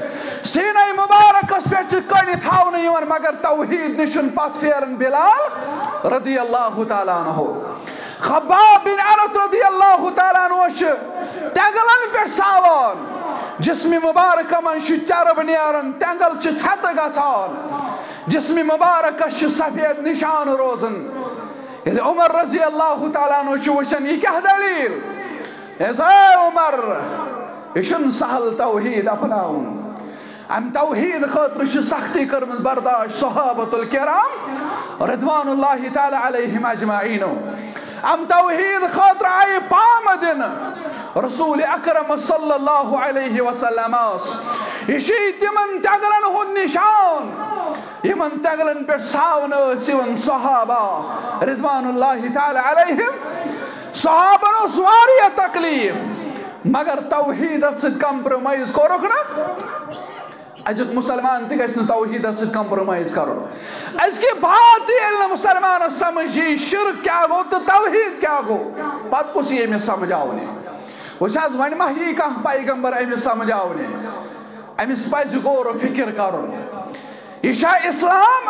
سینہ مبارکس پیٹھ کڑی تھاون یوان مگر توحید نشن پت پھیرن بلال رضی اللہ تعالیٰ عنہ خباب بن عرط رضی اللہ تعالیٰ عنہ تنگلن پیٹھ ساوان جسم مبارک من چرب نیرن تنگل چھت گژھان جسم مبارک سفید نشان روزن ییٚلہِ عمر رضی اللہ تعالیٰ عنہ وچھان یہ کیا دلیل اے عمر یہ سہل توحید اپناؤن ام توحید خاطر سختی کرمز برداشت صحابۃ الکرام رضوان اللہ تعالی علیہم اجمعین. ام توحید خاطر آئی پام دن رسول اکرم صلی اللہ علیہ وسلم. یہ تمن تگلن ہند نشان یمن تگلن پہ ساون سون صحابہ رضوان اللہ تعالی علیہم. صحابن اس واریہ تکلیف مگر توحید ست کمپرومائز کورک نا. اجک مسلمان تہ گژھِ نہٕ توحید ست کمپرومائز کرُن. أزکہِ بات ییٚلہِ نہٕ مسلمانس سمجھ یی شرک کیٛاہ گوٚو تہٕ توحید کیٛاہ گوٚو پتہٕ کُس یی أمِس سمجھاونہِ. وٕچھ حظ وۄنۍ ما یی کانٛہہ پیغمبر أمِس سمجھاونہِ. أمِس پزِ غور و فکر کرُن. یہِ چھا اسلام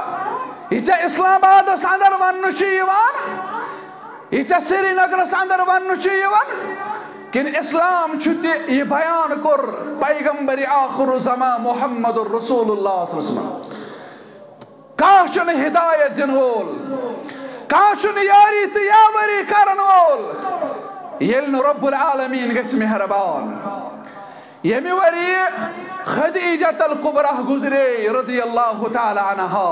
یہِ ژےٚ اسلام آبادس اندر وننہٕ چھُ یِوان یہِ ژےٚ سرینگرس اندر وننہٕ چھُ یِوان کن اسلام چھُ تہِ یہِ بیان کوٚر پیغمبر آخر الزمان محمد رسول اللہ صلی اللہ علیہ وسلم. کانٛہہ چھُنہٕ ہدایت دِنہٕ وول کانٛہہ چھُنہٕ یاری تہٕ یاوری کرن وول ییٚلہِ نہٕ رب العالمیٖن گژھِ مہربان. ییٚمہِ ؤری خدیجۃ القبرہ گزرے رضی اللہ تعالی عنہا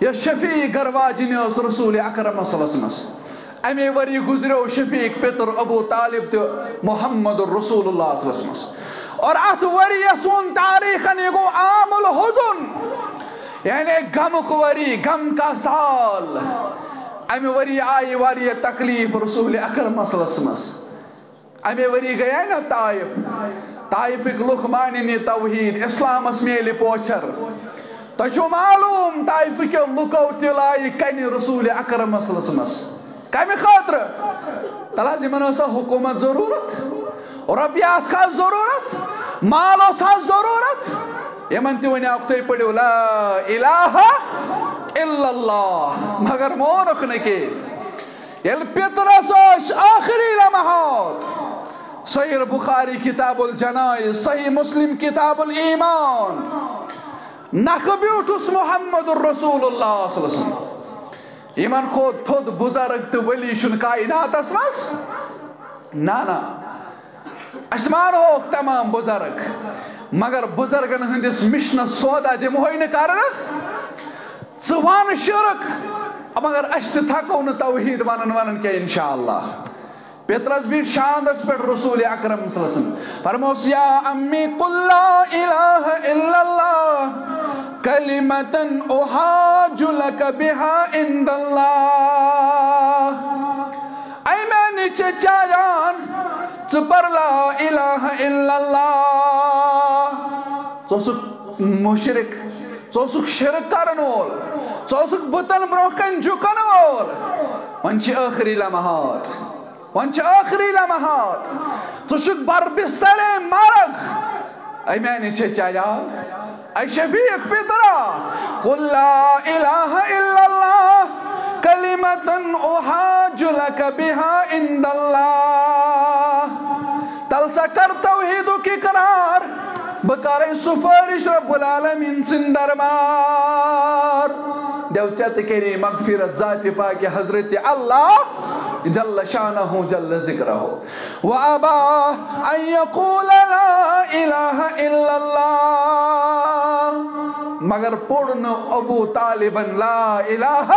یۄس شفیع گر واجنہِ ٲس رسول اکرم صلی اللہ علیہ وسلم. امی وری گزریو شفیق پتر ابو طالب تو محمد رسول اللہ صلی اللہ علیہ وسلم. اور ات وری سون تاریخن یہ گو عام الحزن یعنی غمک وری غم کا سال. امی وری آئی واری تکلیف رسول اکرم صلی اللہ علیہ وسلم. امی وری گیا نا طائف لکھ ماننی توحید اسلامس میلی پوچھر. تو معلوم طائف کے لکو تلائی کنی رسول اکرم صلی اللہ علیہ وسلم. کمی خاطر تلاز یمن ٲسا حکومت ضرورت رۄپیہِ آسہا ضرورت مال اوسا ضرورت یمن تہِ ونیاوُکھ تُہۍ پٔرِو لا الہ الا اللہ مگر مونُکھ نہٕ کینٛہہ. ییٚلہِ پِترس ٲسۍ آخری لمحات صحیح بخاری کتاب الجنائز صحیح مسلم کتاب الایمان نکھٕ بیوٗٹھُس محمد رسول اللہ صلی اللہ علیہ وسلم. یمن کھوت تھوٚد بزرگ تہٕ ولی چھُنہٕ کائناتس منٛز نا أسۍ مانہوکھ تمام بزرگ مگر بزرگن ہٕنٛدِس مشنس سودا دِمہوے نہٕ کرنہٕ. ژٕ ون شرک مگر أسۍ تہِ تھکو نہٕ توحید ونن کینٛہہ انشاءاللہ. پترس بیٖٹھ شاندس پٮ۪ٹھ رسول اکرم صلی اللہ علیہ وسلم فرموس یا امی قل لا الہ الا اللہ کلمتن احاج لک بها عند اللہ. اے میانہِ چچا جان ژٕ پر لا الہ الا اللہ. ژٕ اوسُکھ مشرک ژٕ اوسُکھ شرک کرن وول ژٕ اوسُکھ بُتن برونٛہہ کَنہِ جُکن وول. وۄنۍ چھِ ٲخری لمحات وۄنۍ چھِ ٲخری لمحات ژٕ چھُکھ بربسترے مرگ. اے میانہِ چچا جان اے شفیق پترا قل لا الہ الا اللہ کلمتن احاج لک بها عند اللہ. تل سا کر توحیدک اقرار بہٕ کرے سفارش رب العالمین سٕنٛدِ دربار. دیو ژےٚ تہِ کری مغفرت ذات پاک حضرت اللہ جل شانہ جل ذکرہ وابا ان یقول لا الہ الا اللہ. مگر پوٚر نہٕ ابو طالبن لا الہ.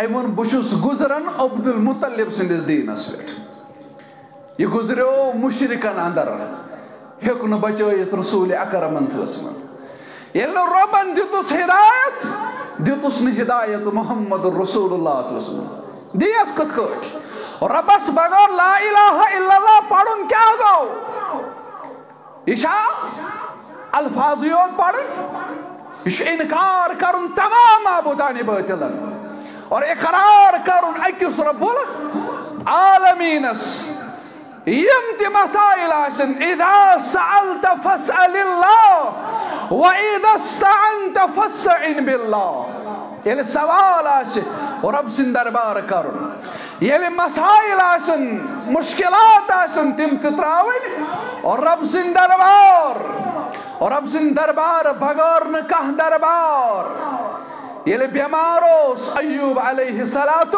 أمۍ ووٚن بہٕ چھُس گُزران عبد المطلب سٕنٛدِس دیٖنس پٮ۪ٹھ. یہ گزریو مشرکن اندر ہیوٚک نہٕ بچٲیِتھ رسول اکرمن صلی اللہ علیہ وسلم. ییٚلہِ نہٕ رۄبن دِتُس ہدایت دِتُس نہٕ ہدایت محمد رسول اللہ صلی اللہ علیہ وسلم. دیس کِتھ کٲٹھۍ رۄبس بغٲر لا الہ الا اللہ پرُن کیٛاہ گوٚو. یہِ چھا الفاظٕے یوت پرٕنۍ یہ چھُ انکار کرُن تمام معبوٗدانہِ باطِلن اور اقرار کرُن أکِس رب العالمیٖنس. یم تہِ مسائل آسن اذا سألت فاسأل اللہ واذا استعنت فاستعن باللہ. ییٚلہِ سوال آسہِ رب سٕنٛدِ دربار کرُن ییٚلہِ مسائل آسن مشکلات آسن تِم تہِ ترٛاوٕنۍ اور رب سٕنٛدِ دربار اور رب سٕنٛدِ دربار بغٲر نہٕ کانٛہہ دربار. ییٚلہِ بٮ۪مار اوس ایوب علیہ الصلاۃ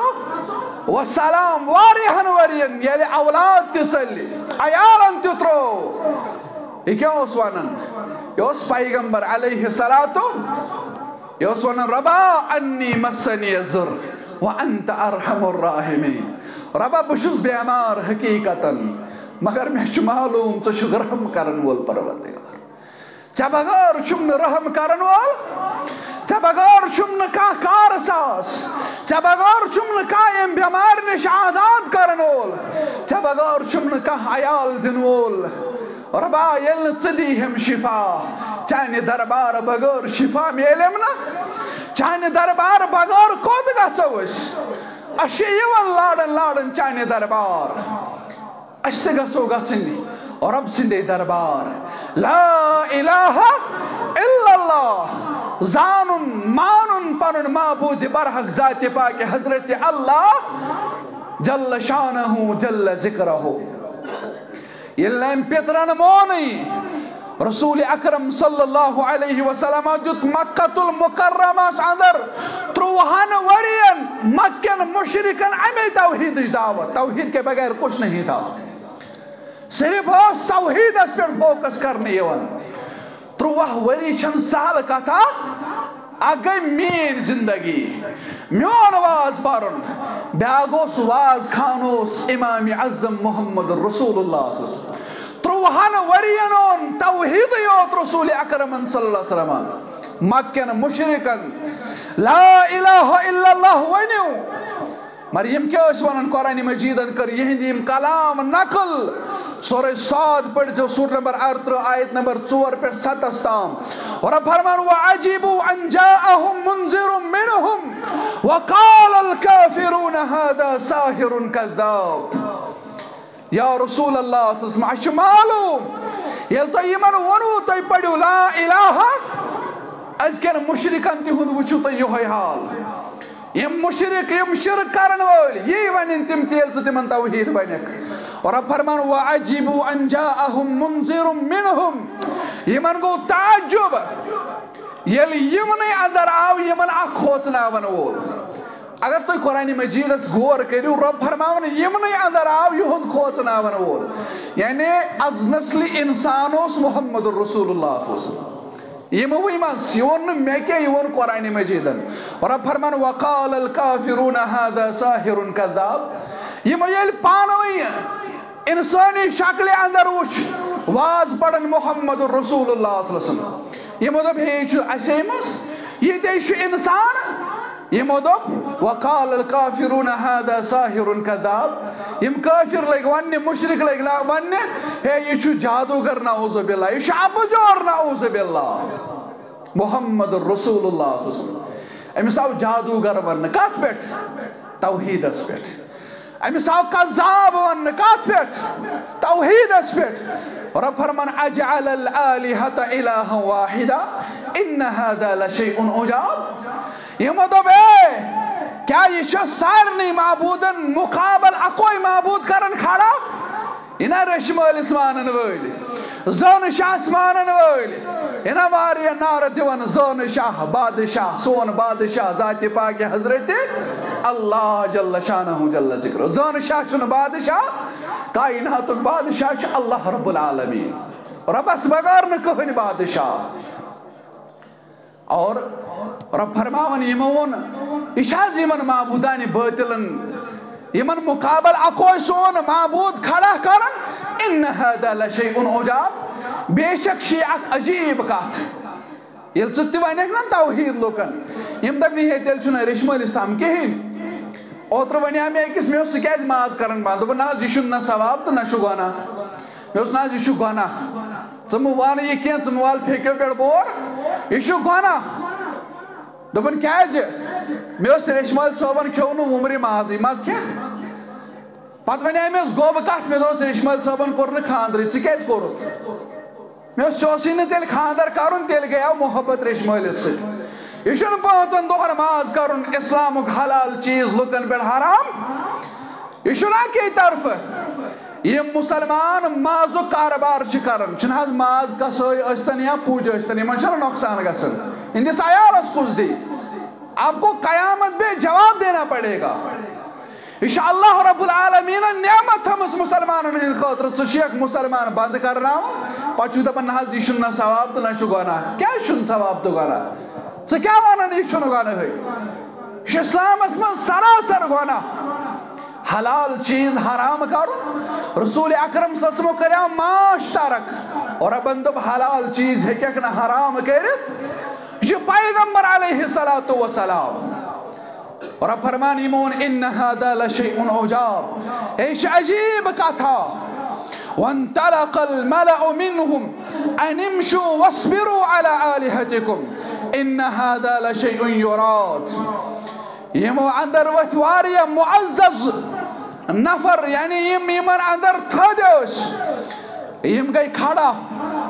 وسلام واریاہن ؤرین ییٚلہِ اولاد تہِ ژٔلۍ عیالن تہِ ترٛوو یہ کیا اس ونن یہ اس پیغمبر علیہ الصلوۃ یہ اس ونن ربا انی مسنی الضر وانت ارحم الراحمین ربا بشس بیمار حقیقتا مگر میں چھ معلوم ژٕ چھُکھ رحم کرن وول پروردگار ژےٚ بغٲر چھُم نہٕ رحم کرن وول ژےٚ بغٲر چھُم نہٕ کانٛہہ کار ساز ژےٚ بغٲر چھُم نہٕ کانٛہہ ییٚمہِ بٮ۪مارِ نِش آزاد کرن وول ژےٚ بغٲر چھُم نہٕ کانٛہہ عیال دِنہٕ وول ربا ییٚلہِ نہٕ ژٕ دیٖہِم شفا چانہِ دربار بغٲر شفا میلیم نہٕ چانہِ دربار بغٲر کوٚت گژھو أسۍ أسۍ چھِ یِوان لاران لاران چانہِ دربار أسۍ تہِ گژھو گژھٕنۍ رب سٕنٛدے دربار لا الہ الا اللہ زانُن مانُن پنُن معبوٗدِ برحق ذاتِ پاکہِ حضرت اللہ جل شانہ جل ذکرہ ییٚلہِ أمۍ پِترن مونٕے رسول اکرم صلی اللہ علیہ وسلم دیُت مکۃ المکرمس اندر 30 ورین مکین مشرکن امی توحیدٕچ دعوت توحید کے بغیر کچھ نہیں تھا صرف اس توحیدس پہ فوکس کرنے یوان 30 وری چھن سہل کتھا اگے مین زندگی میون واز پرن بیاگوس واز خانوس امام اعظم محمد رسول اللہ صلی اللہ علیہ وسلم 30 ورین اون توحید یوت رسول اکرم صلی اللہ علیہ وسلم مکین مشرکن لا الہ الا اللہ ونیو مریم کیا اس ونن قرآن مجیدن کر یہندیم کلام نقل سورہ صاد پڑھ جو سور نمبر 38 آیت نمبر 4 پہ 7 تام اور اب فرمان وَعَجِبُوا أَن جَاءَهُم مُنذِرٌ مِّنْهُمْ وَقَالَ الْكَافِرُونَ هَذَا سَاحِرٌ كَذَّابٌ یا رسول اللہ صلی اللہ علیہ وسلم معلوم یل تو یمن ونو تو پڑھو لا الہ از کن مشرکن تی ہند وچو تو یہ حال یم مشرک یم شرک کرن وول یہ ونن تم تیل تمن توحید ونک اور اب فرمان وعجبوا ان جاءهم منذر منهم یمن گو تعجب یل یمن اندر آو یمن اخ کھوچناون وول اگر تو قرآن مجید اس غور کریو رب فرماون یمن اندر آو یہند کھوچناون وول یعنی از نسل انسانوس محمد رسول اللہ صلی اللہ علیہ وسلم يموي مس يون مكه يون قرآن مجيدا ورب فرمان وقال الكافرون هذا ساحر كذاب يموي البانوي انساني شكل اندر وچ واز پڑن محمد رسول الله صلى الله عليه وسلم يمو دب هيچ اسيمس يتيش انسان يمو دب وقال الكافرون هذا ساحر كذاب يم كافر لگ ون مشرک لگ ون ہے یہ چھ جادوگر نعوذ باللہ یہ چھ ابجور نعوذ باللہ محمد رسول اللہ صلی اللہ علیہ وسلم امس آو جادوگر ون کت پہ توحید اس پہ امس آو قذاب ون کت پہ توحید اس پہ رب فرمان اجعل الالہۃ الہا واحدا ان هذا لشیء عجاب یہ مطلب کیا یہ سارنی معبودن مقابل اکوئی معبود کرن کھڑا انہا رشمال اسمانن ویلی زون شاہ اسمانن ویلی انہا واری نار دیون زون شاہ بادشاہ سون بادشاہ ذات پاک حضرت اللہ جل شانہ جل ذکر زون شاہ چون بادشاہ کائناتک بادشاہ چھ اللہ رب العالمین رب اس بغیر نہ کہن بادشاہ اور رب فرماون یمون اشاز یمن معبودان باطلن یمن مقابل اکوئی سون معبود کھڑا کرن ان هذا لشیء عجاب بے شک شیعہ عجیب کات یل ژٕ ونیک نا توحید لوکن یم دپ نہیں ہے تیل چھُنہٕ ریشمٲلِس تام کہیٖنۍ اوترٕ ونیٛاو مےٚ أکِس مےٚ اوس ژٕ کیٛازِ ماز کران بنٛد دوٚپُن نہ حظ یہِ چھُنہٕ نہ ثواب تہٕ نہ چھُ گۄناہ مےٚ اوس نہ حظ یہِ چھُ گۄناہ ژٕ مہٕ وَن یہِ کینٛہہ ژٕ مہٕ وال پھیکیو پٮ۪ٹھ بور یہِ چھُ گۄناہ دوٚپُن کیٛازِ مےٚ اوس ریشمٲلۍ صٲبن کھیوٚو نہٕ وُمرِ مازٕے مت کھےٚ پتہٕ ونے مےٚ گوٚب کتھ مےٚ دوٚپُس ریشمٲلۍ صٲبن کوٚر نہٕ خانٛدرٕے ژٕ کیٛازِ کوٚرُتھ مےٚ اوس ژےٚ اوسُے نہٕ تیٚلہِ خانٛدر کرُن تیٚلہِ گٔیاو محبت ریشمٲلِس سۭتۍ یہ چھُنہٕ 5 دۄہن ماز کرُن اسلامُک حلال چیٖز لُکن پٮ۪ٹھ حرام یہ چھُنہٕ اکی طرفہٕ یم مسلمان مازُک کاربار چھِ کران چھُنہٕ حظ ماز کسٲے ٲسۍتن یا پوٗجہٕ ٲسۍتن یمن چھُنہٕ نۄقصان گژھان اِہنٛدِس عیالس کُس دی آپ کو قیامت میں جواب دینا پڑے گا یہ اللہ رب العالمین نعمت تھمس مسلمانن ہند خاطر ژٕ چھکھ مسلمان بند کرناون پتہٕ چھُ دپان نہ حظ یہِ چھُنہٕ نہ ثواب تہٕ نہ چھُ گۄناہ کیٛازِ چھُنہٕ ثواب تہٕ گۄناہ ژٕ کیٛاہ ونان یہِ چھُنہٕ گۄناہٕے یہِ چھُ اسلامس منٛز سراسر گۄناہ حلال چیز حرام کرُن رسول اکرم صلی اللہ علیہ وسلم کریو معاش ترک اور ابن دوٚپ حلال چیز ہیٚکٮ۪کھ نہٕ حرام کٔرِتھ یہ چھُ پیغمبر علیہ الصلاۃ والسلام اور اب فرمان ایمون ان هذا لشيء عجاب یہ چھِ عجیب کتھا وانطلق الملأ منهم ان امشوا واصبروا على آلهتكم ان هذا لشيء يراد یمو اندر ؤتھۍ واریاہ معزز نفر یعنی یمن اندر تھٔدۍ ٲسۍ یم گٔے کھڑا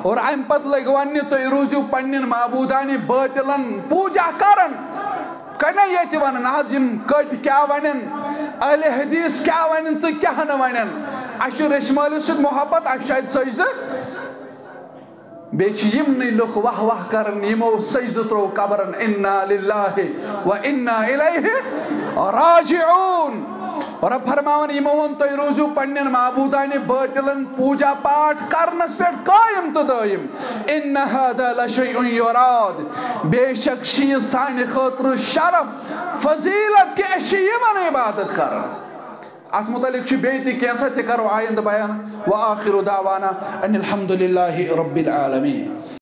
اور امہِ پتہٕ لٔگۍ وننہِ تُہۍ روٗزِو پننٮ۪ن معبوٗدانہِ باطلن پوٗجا کران کنا ییٚتہِ ونان آز یم کٔٹۍ کیٛاہ ونن اہلِ حدیث کیٛاہ ونن تہٕ کیٛاہ نہٕ ونن اَسہِ چھُ ریٚشہِ مٲلِس سۭتۍ محبت اَسہِ چھُ اَتہِ سجدٕ بیٚیہِ چھِ یِمنٕے لُکھ واہ واہ کران یمو سجدٕ ترٛوو قبرن انا للہ و انا الیہ راجعون اور اب فرماون یمو ووٚن تُہۍ روٗزِو پننٮ۪ن معبوٗدانہِ باطلن پوٗجا پاٹھ کرنس پٮ۪ٹھ قٲیِم تہٕ دٲیِم ان هذا لشيء يراد بے شک چھِ یہِ سانہِ خٲطرٕ شرف فضیلت کہ أسۍ چھِ یمن عبادت کران ات متعلق چھُ بیٚیہِ تہِ کینٛژھا تہِ کرو آیندٕ بیان وآخر دعوانا ان الحمد للہ رب العالمین